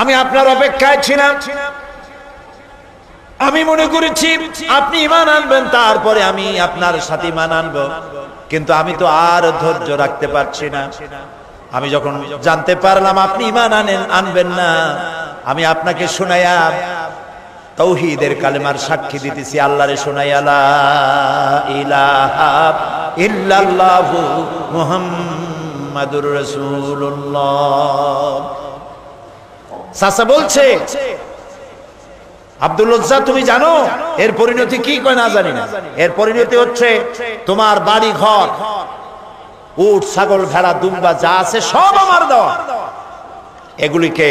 আমি আপনার অপেক্ষায় ছিলাম, আমি মনে করেছি আপনি ঈমান আনবেন, তারপরে আমি আপনার সাথে ঈমান আনবো, কিন্তু আমি তো আর ধৈর্য রাখতে পারছি না। আমি যখন জানতে পারলাম আপনি ঈমান আনবেন না, আমি আপনাকে শোনায়া তাওহীদের কালেমার সাক্ষী দিতেছি, আল্লাহরে শোনায়া লা ইলাহা ইল্লাল্লাহু মুহাম্মাদুর রাসূলুল্লাহ। চাচা বলছে, আব্দুল উজ্জা তুমি জানো এর পরিণতি কি? কয় না জানি না। এর পরিণতি হচ্ছে তোমার বাড়ি ঘর, উট ছাগল ভেড়া দুম্বা যা আছে সব আমার দেওয়া, এগুলিকে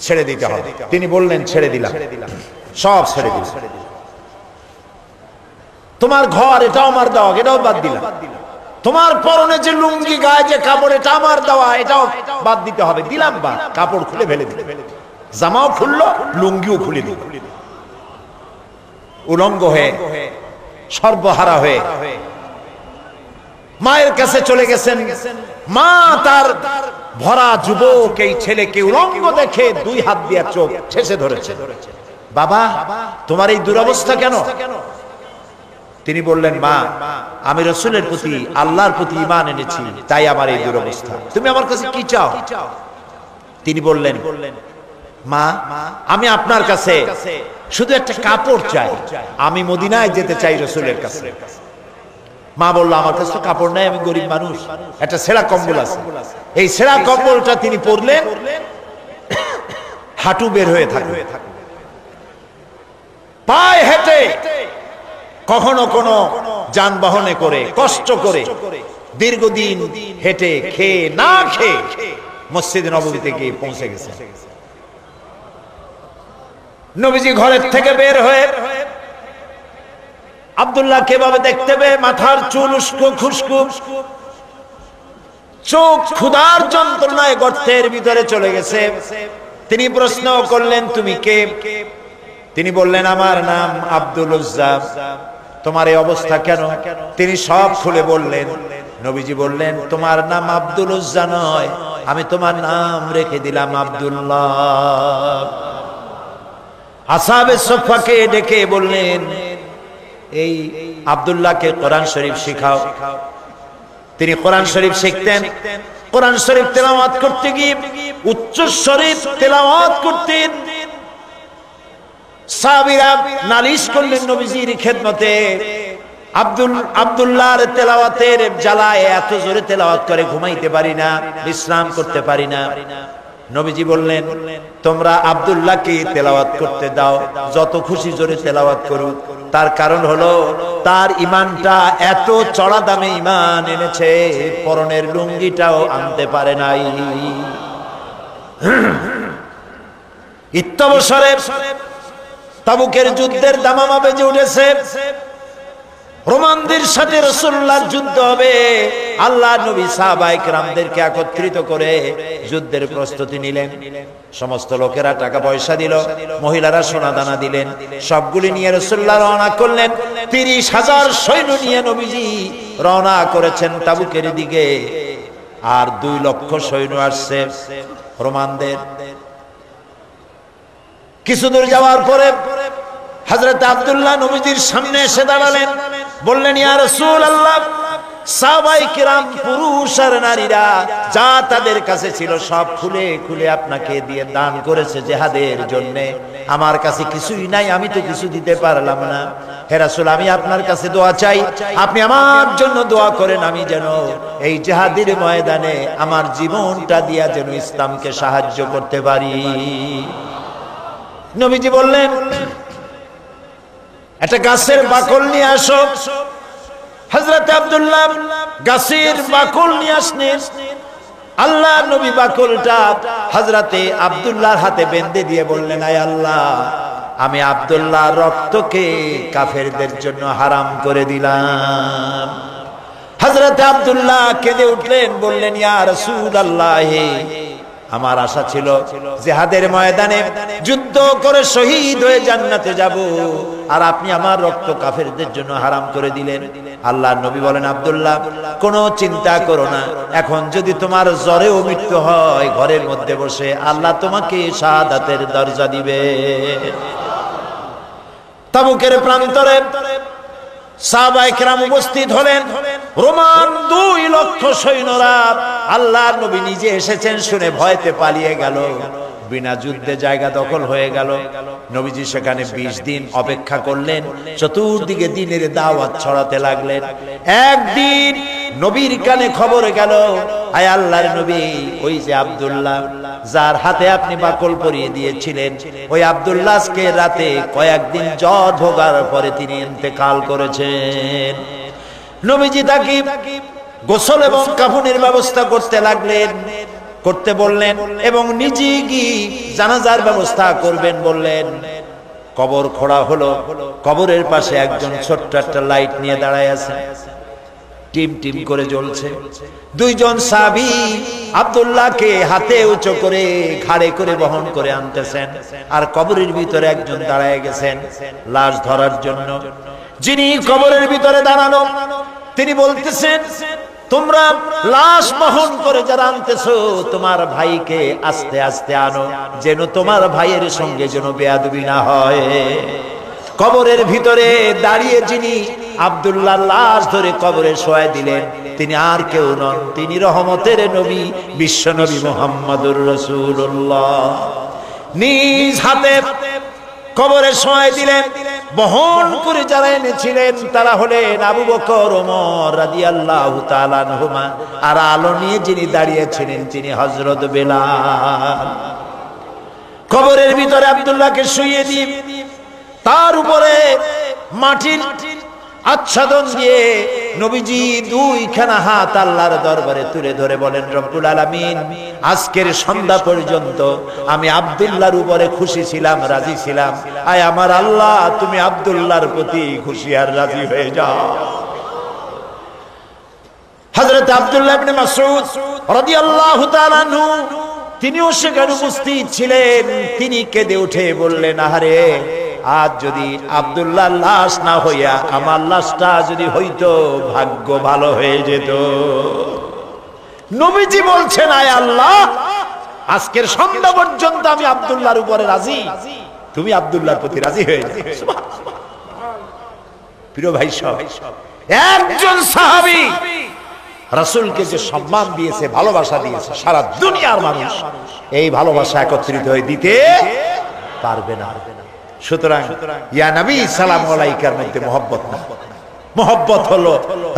ছেড়ে দিতে হবে। তিনি বললেন ছেড়ে দিলাম, সব ছেড়ে দিলাম। তোমার ঘর এটাও আমার দেওয়া, এটাও বাদ দিলাম। তোমার পরনে যে লুঙ্গি গায়ে যে কাপড় এটা আমার দেওয়া, এটাও বাদ দিতে হবে। দিলাম বা কাপড় খুলে ফেলে দিল, জামাও খুললো লুঙ্গিও খুলে দিল। উলঙ্গ হয়ে সর্বহারা হয়ে মায়ের কাছে চলে গেছেন। মা তার ভরা যুবক এই ছেলেকে উলঙ্গ দেখে দুই হাত দিয়ে চোখ ঠেসে ধরেছে। বাবা তোমার এই দুরবস্থা কেন? তিনি বললেন, মা আমি রাসূলের প্রতি আল্লাহর প্রতি ঈমান এনেছি, তাই আমার এই দুরবস্থা। তুমি আমার কাছে কি চাও? তিনি বললেন, মা আমি আপনার কাছে শুধু একটা কাপড় চাই, আমি মদিনায় যেতে চাই রাসূলের কাছে। মা বলল, আমার কাছে তো কাপড় নাই, আমি গরিব মানুষ, একটা ছেঁড়া কম্বল আছে। এই ছেঁড়া কম্বলটা তিনি পরলেন, হাঁটু বের হয়ে থাকবে, পায়ে হেঁটে কখনো কোনো যানবাহনে করে কষ্ট করে দীর্ঘদিন হেঁটে খেয়ে না খেয়ে মসজিদে নববীতে গিয়ে পৌঁছে গেছে। নবীজি ঘরের থেকে বের হয়ে আব্দুল্লাহ কিভাবে দেখতে পেয়ে মাথার চুল উস্কো খুশকু, চোখ ক্ষুধার যন্ত্রণায় গর্তের ভিতরে চলে গেছে। তিনি প্রশ্ন করলেন, তুমি কে? তিনি বললেন, আমার নাম আব্দুল উজ্জা। তোমার এই অবস্থা কেন? তিনি সব খুলে বললেন। নবীজি বললেন, তোমার নাম আব্দুল উজ্জা নয়, আমি তোমার নাম রেখে দিলাম আব্দুল্লাহ। আসহাবে সুফফাকে ডেকে বললেন, এই আব্দুল্লাহকে কোরআন শরীফ শিখাও। তিনি কোরআন শরীফ শিখতেন। কোরআন শরীফ তেলাওয়াত করতে গিয়ে উচ্চ শরীফ তেলাওয়াত করতেন। সাহাবীরা নালিশ করলেন নবীজির খেদমতে, আব্দুল্লাহর তেলাওয়াতের জ্বালায় এত জোরে তেলাওয়াত করে ঘুমাইতে পারি না, বিশ্রাম করতে পারি না। নবীজি বললেন, তোমরা আব্দুল্লাহকে তেলাওয়াত করতে দাও, যত খুশি জোরে তেলাওয়াত করুক। তার কারণ হলো তার ঈমানটা এত চড়া দামে ঈমান এনেছে, পরনের লুঙ্গিটাও আনতে পারে নাই। ইত্যবসরে তাবুকের যুদ্ধের দামামা বেজে উঠেছে। রোমানদের সাথে রাসূলুল্লাহর যুদ্ধ হবে। আল্লাহ নবী সাহাবায়ে কেরামদেরকে একত্রিত করে যুদ্ধের প্রস্তুতি নিলেন। সমস্ত লোকেরা টাকা পয়সা দিল, মহিলারা সোনা দানা দিলেন। সবগুলি নিয়ে রাসূলুল্লাহ রওনা করলেন। 30,000 সৈন্য নিয়ে নবীজি রওনা করেছেন তাবুকের দিকে। আর 2 লক্ষ সৈন্য আসছে রোমানদের। কিছু দূর যাওয়ার পরে হযরত আব্দুল্লাহ নবীজির সামনে এসে দাঁড়ালেন। বললেন, ইয়া রাসূলুল্লাহ, সাহাবায়ে কিরাম পুরুষ আর নারীরা যা তাদের কাছে ছিল সব খুলে খুলে আপনাকে দিয়ে দান করেছে জিহাদের জন্য। আমার কাছে কিছুই নাই, আমি তো কিছু দিতে পারলাম না। হে রাসূল, আমি আপনার কাছে দোয়া চাই, আপনি আমার জন্য দোয়া করেন, আমি যেন এই জিহাদের ময়দানে আমার জীবনটা দিয়া যেন ইসলামকে সাহায্য করতে পারি। নবীজি বললেন, একটা গাছের বাকল নিয়ে আসো। হযরত আব্দুল্লাহ গাছের বাকল নিয়ে আসলেন। আল্লাহ নবী বাকলটা হযরতে আব্দুল্লাহর হাতে বেঁধে দিয়ে বললেন, আয় আল্লাহ, আমি আব্দুল্লাহর রক্তকে কাফেরদের জন্য হারাম করে দিলাম। হযরতে আব্দুল্লাহ কেঁদে উঠলেন, বললেন, ইয়া রাসূলুল্লাহ, আমার আশা ছিল জিহাদের ময়দানে যুদ্ধ করে শহীদ হয়ে জান্নাতে যাব, আর আপনি আমার রক্ত কাফেরদের জন্য হারাম করে দিলেন। আল্লাহর নবী বলেন, আব্দুল্লাহ কোনো চিন্তা করো না, এখন যদি তোমার জ্বরেও মৃত্যু হয় ঘরের মধ্যে বসে আল্লাহ তোমাকে শাহাদাতের দরজা দিবে। তাবুকের প্রান্তরে সাহাবায়ে কেরাম উপস্থিত হলেন, রোমান 2 লক্ষ সৈন্যরা। আল্লাহর নবী নিজে এসেছেন শুনে ভয়তে পালিয়ে গেল, বিনা যুদ্ধে জায়গা দখল হয়ে গেল। নবীজি সেখানে 20 দিন অপেক্ষা করলেন, চতুর্দিকে দ্বীনের দাওয়াত ছড়াতে লাগলেন। একদিন নবীর কানে খবর গেল, আয় আল্লাহর নবী, ওই যে আব্দুল্লাহ যার হাতে আপনি বাকল পরিয়ে দিয়েছিলেন, ওই আব্দুল্লাহ আজকে রাতে কয়েকদিন জ্বর ভোগার পরে তিনি ইন্তেকাল করেছেন। নবীজি তাকে গোসল এবং কাফনের ব্যবস্থা করতে লাগলেন, করতে বললেন, এবং নিজে গিয়ে জানাজার ব্যবস্থা করবেন বললেন। কবর খোঁড়া হলো, কবরের পাশে একজন ছোট্ট একটা লাইট নিয়ে দাঁড়ায় আছে, টিম টিম করে জ্বলছে। 2 জন সাহাবী আব্দুল্লাহকে হাতে উঁচু করে ঘাড়ে করে বহন করে আনতেছেন, আর কবরের ভিতরে একজন দাঁড়ায় গেছেন লাশ ধরার জন্য। যিনি কবরের ভিতরে দাঁড়ানো তিনি বলতেছেন, তোমরা লাশ বহন করে যারা আনতেছো তোমার ভাইকে আস্তে আস্তে আনো, যেন তোমার ভাইয়ের সঙ্গে যেন বেয়াদবি না হয়। কবরের ভিতরে দাঁড়িয়ে যিনি আব্দুল্লাহর লাশ ধরে কবরে শোয়াই দিলেন তিনি আর কেউ নন, তিনি রহমতের নবী বিশ্ব নবী মুহাম্মদুর রাসূলুল্লাহ। নিজ হাতে কবরে শোয়াই দিলেন। বহন করে যারা এনেছিলেন তারা হলেন আবু বকর, ওমর রাদিয়াল্লাহু তাআলা আনহুমা, আর আলো নিয়ে যিনি দাঁড়িয়েছিলেন তিনি হযরত বেলাল। কবরের ভিতরে আব্দুল্লাহকে শুইয়ে দিয়ে তার উপরে মাটির আচ্ছাদন দিয়ে নবীজি 2খানা হাত আল্লাহর দরবারে তুলে ধরে বলেন, রব্বুল আলামিন, আজকের সন্ধ্যা পর্যন্ত আমি আব্দুল্লাহর উপরে খুশি ছিলাম, রাজি ছিলাম, আয় আমার আল্লাহ তুমি আব্দুল্লাহর প্রতি খুশি আর রাজি হয়ে যাও। হযরত আব্দুল্লাহ ইবনে মাসউদ রাদিয়াল্লাহু তাআলা আনহু তিনিও সেখানে উপস্থিত ছিলেন। তিনি কেঁদে উঠে বললেন, আহারে, আজ যদি আব্দুল্লাহর লাশ না হইয়া আমার লাশটা যদি হইতো ভাগ্য ভালো হয়ে যেত। নবীজি বলছেন, আয় আল্লাহ, আজকের সন্ধ্যা পর্যন্ত আমি আব্দুল্লাহর উপরে রাজি, তুমি আব্দুল্লাহর প্রতি রাজি হয়ে যাও। সুবহানাল্লাহ। প্রিয় ভাই সব, একজন সাহাবী রাসূলকে যে সম্মান দিয়েছে, ভালোবাসা দিয়েছে, সারা দুনিয়ার মানুষ এই ভালোবাসা একত্রিত হয়ে দিতে পারবে না। সুতরাং ইয়া নবী সালামু আলাইকার মধ্যে মহব্বত না, মহব্বত হলো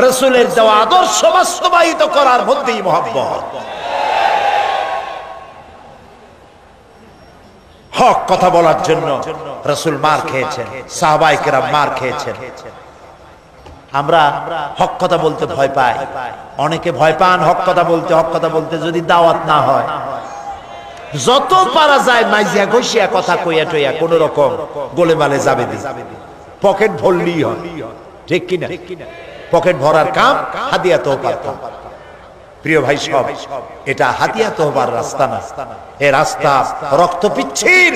রাসূলের দেওয়া আদর্শ বাস্তবায়িত করার মধ্যেই মহব্বত। হক কথা বলার জন্য রাসূল মার খেয়েছেন, সাহাবায়ে কেরাম মার খেয়েছেন। আমরা হক কথা বলতে ভয় পাই, অনেকে ভয় পান হক কথা বলতে। হক কথা বলতে যদি দাওয়াত না হয়, যত পারা যায় মাইজিয়া ঘষিয়া কথা কইয়া টইয়া কোন রকম গোলেমালে যাবে দি, পকেট ভরলেই হয়, ঠিক কিনা? পকেট ভরার কাম হাদিয়া তোহফার কাম। প্রিয় ভাই সব, এটা হাদিয়া তোহফার রাস্তা না, এ রাস্তা রক্ত পিচ্ছিল,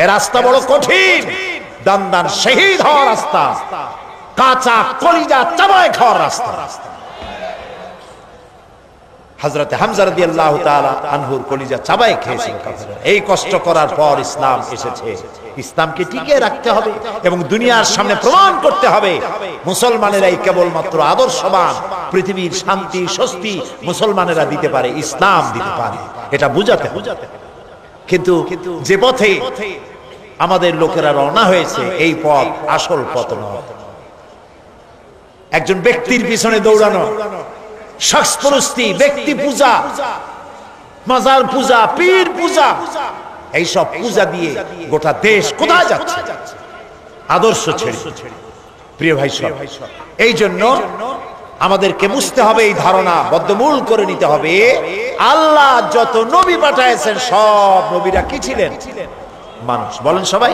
এ রাস্তা বড় কঠিন, দান দান শহীদ হওয়ার রাস্তা, কাঁচা কলিজা চাবায় খাওয়ার রাস্তা। হযরত হামজা রাদিয়াল্লাহু তাআলা আনহুর কলিজা চাবায় খেয়েছিল কাফেররা। এই কষ্ট করার পর ইসলাম এসেছে। ইসলামকে টিকিয়ে রাখতে হবে এবং দুনিয়ার সামনে প্রমাণ করতে হবে মুসলমানেরাই কেবলমাত্র আদর্শবান, পৃথিবীর শান্তি স্বস্তি মুসলমানেরা দিতে পারে, ইসলাম দিতে পারে, এটা বুঝাতে হবে। কিন্তু যে পথে আমাদের লোকেরা রওনা হয়েছে এই পথ আসল পথ নয়। একজন ব্যক্তির পিছনে দৌড়ানো, শখসপরস্তি, ব্যক্তি পূজা, মাজার পূজা, পীর পূজা, এইসব পূজা দিয়ে গোটা দেশ কোথায় যাচ্ছে? আদর্শ ছেড়ে। প্রিয় ভাই সব, এই জন্য আমাদেরকে বুঝতে হবে, এই ধারণা বদ্ধমূল করে নিতে হবে, আল্লাহ যত নবী পাঠাইছেন সব নবীরা কি ছিলেন? মানুষ। বলেন সবাই।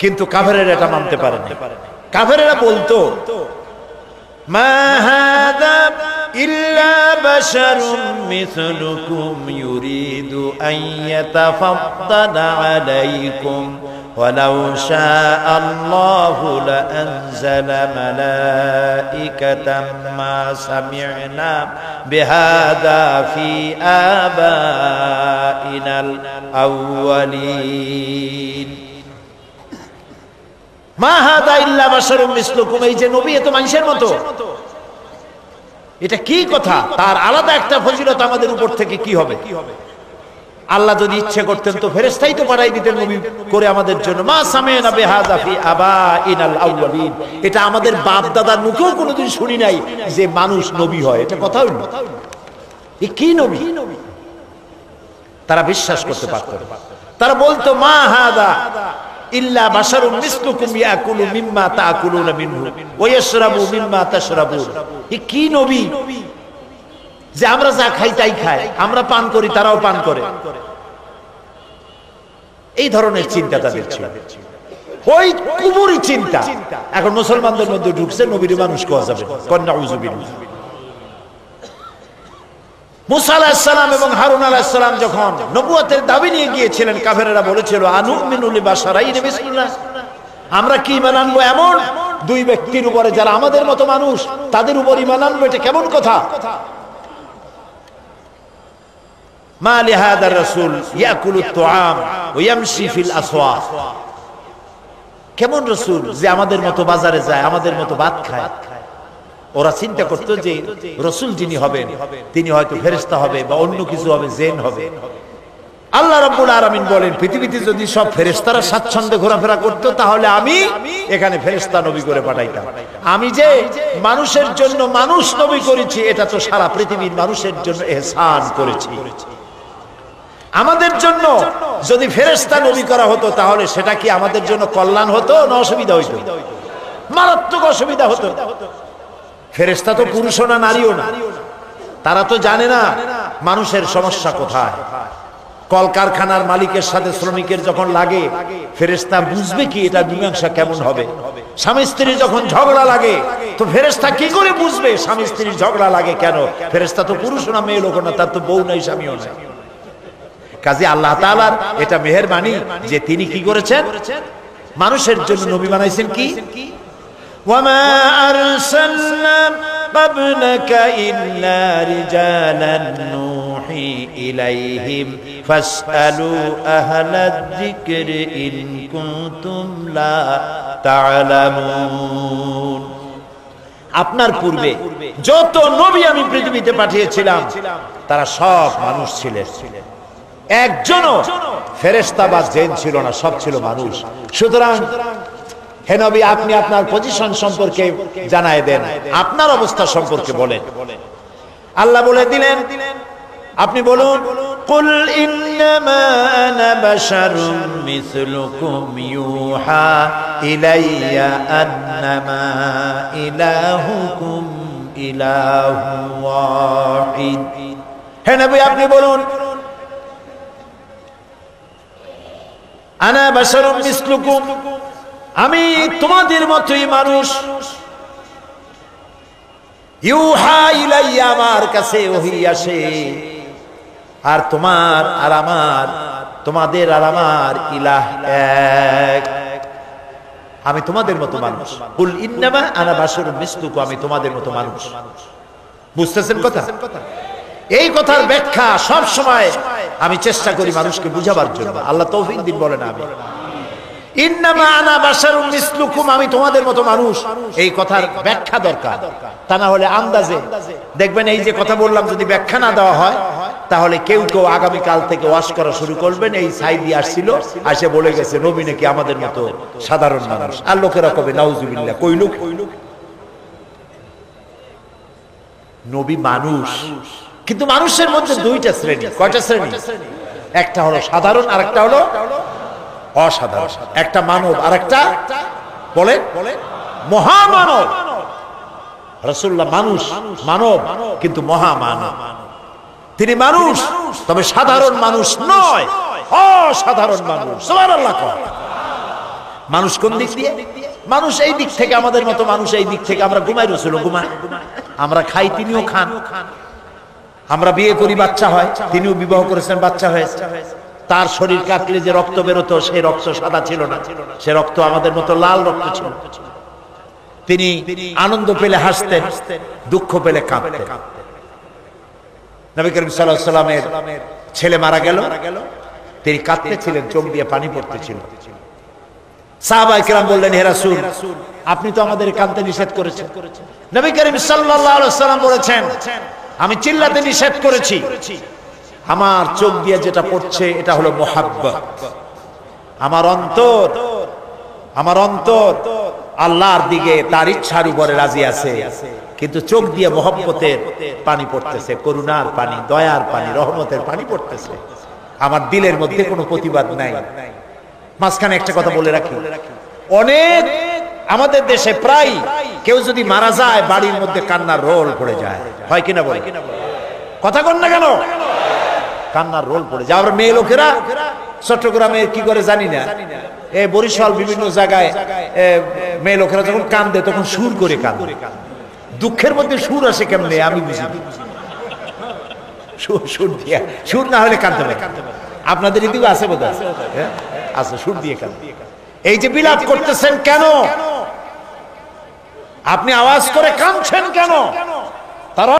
কিন্তু কাফেরেরা এটা মানতে পারে না। কাফেরেরা বলতো মা হাদা ইল্লা বাশারুম মিসলুকুম ইউরিদু আন ইয়াতাফাদ্দালা আলাইকুম ওয়ালাউ শাআল্লাহু লাআনজালা মালাইকাতাম মা সামি'না বিহাদা ফি আবাইনাল আউয়ালিন। মা হাদা ইল্লা বাশারুম মিসলুকুম, এই যে নবী এ তো মানুষের মতো, এটা কি কথা? তার আলাদা একটা ফজিলত আমাদের উপর থেকে কি হবে? আল্লাহ যদি ইচ্ছে করতেন তো ফেরেশতাই তো পাঠাই দিতেন নবী করে আমাদের জন্য। মা সামি'না বিহাযা ফি আবাইনাল আউয়ালিন, এটা আমাদের বাপ দাদার মুখেও কোনোদিন শুনি নাই যে মানুষ নবী হয়। এটা কথা হইল? এ কি নবী? তারা বিশ্বাস করতে পারত না। তারা বলতো মা হাদা ইল্লা বাশারুম মিসলুকুম ইয়াকুলু মিম্মা তাকুলুনা মিনহু ওয়া ইয়াশরাবু মিম্মা তাশরাবুন। এ কি নবী যে আমরা যা খাই তাই খায়, আমরা পান করি তারাও পান করে? এই ধরনের চিন্তা তাদের ছিল, ওই কুবুরি চিন্তা। এখন মুসলমানদের মধ্যে ঢুকছে, নবীর মানুষ কোয়া যাবে। নাউযুবিল্লাহ। মুসা আলাইহিস সালাম এবং হারুন আলাইহিস সালাম যখন নবুয়তের দাবি নিয়ে গিয়েছিলেন, কাফেররা বলেছিল আনুমিনু লিবাশারাইন মিসলুনা, আমরা কি ঈমান আনবো এমন দুই ব্যক্তির উপরে যারা আমাদের মতো মানুষ, তাদের উপর ঈমান আনবো? এটা কেমন কথা? মা লিহাদার রাসূল ইয়াকুলুত তুআম ওয়া ইয়ামশি ফিল আসওয়াক, কেমন রাসূল যে আমাদের মতো বাজারে যায়, আমাদের মতো ভাত খায়। ওরা চিন্তা করতো যে রাসূল যিনি হবেন তিনি হয়তো ফেরেশতা হবে বা অন্য কিছু হবে, জিন হবে। আল্লাহ রাব্বুল আলামিন বলেন, পৃথিবীতে যদি সব ফেরেশতারা স্বাচ্ছন্দ্যে ঘোরাফেরা করতো তাহলে আমি এখানে ফেরেশতা নবী করে পাঠাইতাম। আমি যে মানুষের জন্য মানুষ নবী করেছি, এটা তো সারা পৃথিবীর মানুষের জন্য ইহসান করেছি। আমাদের জন্য যদি ফেরেশতা নবী করা হতো তাহলে সেটা কি আমাদের জন্য কল্যাণ হতো না অসুবিধা হইতো? মারাত্মক অসুবিধা হতো। ফেরেশতা তো পুরুষও না নারীও না, তারা তো জানে না মানুষের সমস্যা কোথায়। কলকারখানার মালিকের সাথে শ্রমিকের যখন লাগে, ফেরেশতা বুঝবে কি এটা মীমাংসা কেমন হবে? স্বামী স্ত্রীর যখন ঝগড়া লাগে তো ফেরেশতা কি করে বুঝবে স্বামী স্ত্রীর ঝগড়া লাগে কেন? ফেরেশতা তো পুরুষ না মেয়ে লোক না, তার তো বউ নাই স্বামীও নাই। কাজে আল্লাহ তাআলার এটা মেহেরবানি যে তিনি কি করেছেন, মানুষের জন্য নবী বানাইছেন। কি ওয়ামা আরসালনা ক্বাবলাকা ইল্লা রিজালান নূহি ইলাইহিম ফাসআলু আহলায যিকরি ইন কুনতুম লা তা'লামুন। আপনার পূর্বে যত নবী আমি পৃথিবীতে পাঠিয়েছিলাম তারা সব মানুষ ছিলেন, একজনও ফেরেশতা বা জিন ছিল না, সব ছিল মানুষ। সুতরাং হে নবী, আপনি আপনার পজিশন সম্পর্কে জানায় দেন, আপনার অবস্থা সম্পর্কে বলেন। আল্লাহ বলে দিলেন, আপনি বলুন, কুল ইন্নামা আনা বাশারুম মিসলুকুম ইউহা ইলাইয়া আন্নামা ইলাহুকুম ইলাহু ওয়াহিদ। হে নবী, আপনি বলুন, আনা বাশারুম মিসলুকুম, আমি তোমাদের মতোই মানুষ। ইউহা ইলাইয়া, আমার কাছে ওহী আসে। আর তোমার আর আমার, তোমাদের আর আমার ইলাহ এক, আমি তোমাদের মতো মানুষ। কুল ইন্নামা আনা বাশারুম মিসলুকুম, আমি তোমাদের মতো মানুষ। বুঝতেছেন কথা? এই কথার ব্যাখ্যা সব সময় আমি চেষ্টা করি মানুষকে বুঝাবার জন্য। আল্লাহ তৌফিক দিন, বলেন আমি ইন্নামা আনা বাশারুম মিসলুকুম, আমি তোমাদের মতো মানুষ। এই কথার ব্যাখ্যা দরকার, তা না হলে আন্দাজে দেখবেন এই যে কথা বললাম যদি ব্যাখ্যা না দেওয়া হয় তাহলে কেউ কেউ আগামী কাল থেকে ওয়াজ করা শুরু করবেন, এই সাইদি আসছিল আসে বলে গেছে নবী নাকি আমাদের মতো সাধারণ মানুষ। আর লোকেরা কবে নাউজুবিল্লাহ, কইল নবী মানুষ, কিন্তু মানুষের মধ্যে দুইটা শ্রেণী। কয়টা শ্রেণী? একটা হলো সাধারণ আর একটা হলো অসাধারণ। একটা মানব আর একটা বলে মহামানব। রাসূলুল্লাহ মানুষ, মানব কিন্তু মহামানব। তিনি মানুষ, তবে সাধারণ মানুষ নয়, অসাধারণ মানুষ। সুবহানাল্লাহ। মানুষ কোন দিক দিয়ে? মানুষ এই দিক থেকে, আমাদের মতো মানুষ এই দিক থেকে, আমরা ঘুমাই, রসুল ঘুমায়, আমরা খাই, তিনিও খান, আমরা বিয়ে করি, বাচ্চা হয়, তিনিও বিবাহ করেছেন, বাচ্চা হয়েছে। তার শরীর কাটলে যে রক্ত বেরোতো, সেই রক্ত সাদা ছিল না, সে রক্ত আমাদের মতো লাল রক্ত ছিল। তিনি আনন্দ পেলে হাসতেন, দুঃখ পেলে কাঁদতেন। নবী করিম সাল্লাল্লাহু আলাইহি ওয়াসাল্লামের ছেলে মারা গেল, তিনি কাঁদতেছিলেন, চোখ দিয়ে পানি পড়তেছিল। সাহাবায়ে কেরাম বললেন, হে রাসূল, আপনি তো আমাদের কাঁদতে নিষেধ করেছেন। নবী করিম সাল্লাল্লাহু আলাইহি ওয়াসাল্লাম বলেছেন, আমি চিল্লাতে নিষেধ করেছি, আমার চোখ দিয়ে যেটা পড়ছে এটা হলো মুহাব্বত। আমার অন্তর আল্লাহর দিকে, তার ইচ্ছার উপরে রাজি আছে, কিন্তু চোখ দিয়ে মুহাব্বতের পানি পড়তেছে, করুণার পানি, দয়ার পানি, রহমতের পানি পড়তেছে। আমার দিলের মধ্যে কোনো প্রতিবাদ নাই। মাঝখানে একটা কথা বলে রাখি, অনেক আমাদের দেশে প্রায় কেউ যদি মারা যায়, বাড়ির মধ্যে কান্নার রোল পড়ে যায়, হয় কিনা বলে? কথা কন না কেন? কান্নার রোল পড়ে যায়। আবার মেয়ে লোকেরা চট্টগ্রামে কি করে জানি না, এই বরিশাল বিভিন্ন জায়গায় মেয়ে লোকেরা যখন কান্দে তখন সুর করে কান্দে। দুঃখের মধ্যে সুর আসে কেমনে আমি বুঝি, সুর না হলে কান্দতে পারে। আপনাদের এদিকে আছে বোধ হয়, আছে, সুর দিয়ে কান্দে। এই যে বিলাপ করতেছেন কেন? আপনি আওয়াজ করে কাঁদছেন কেন?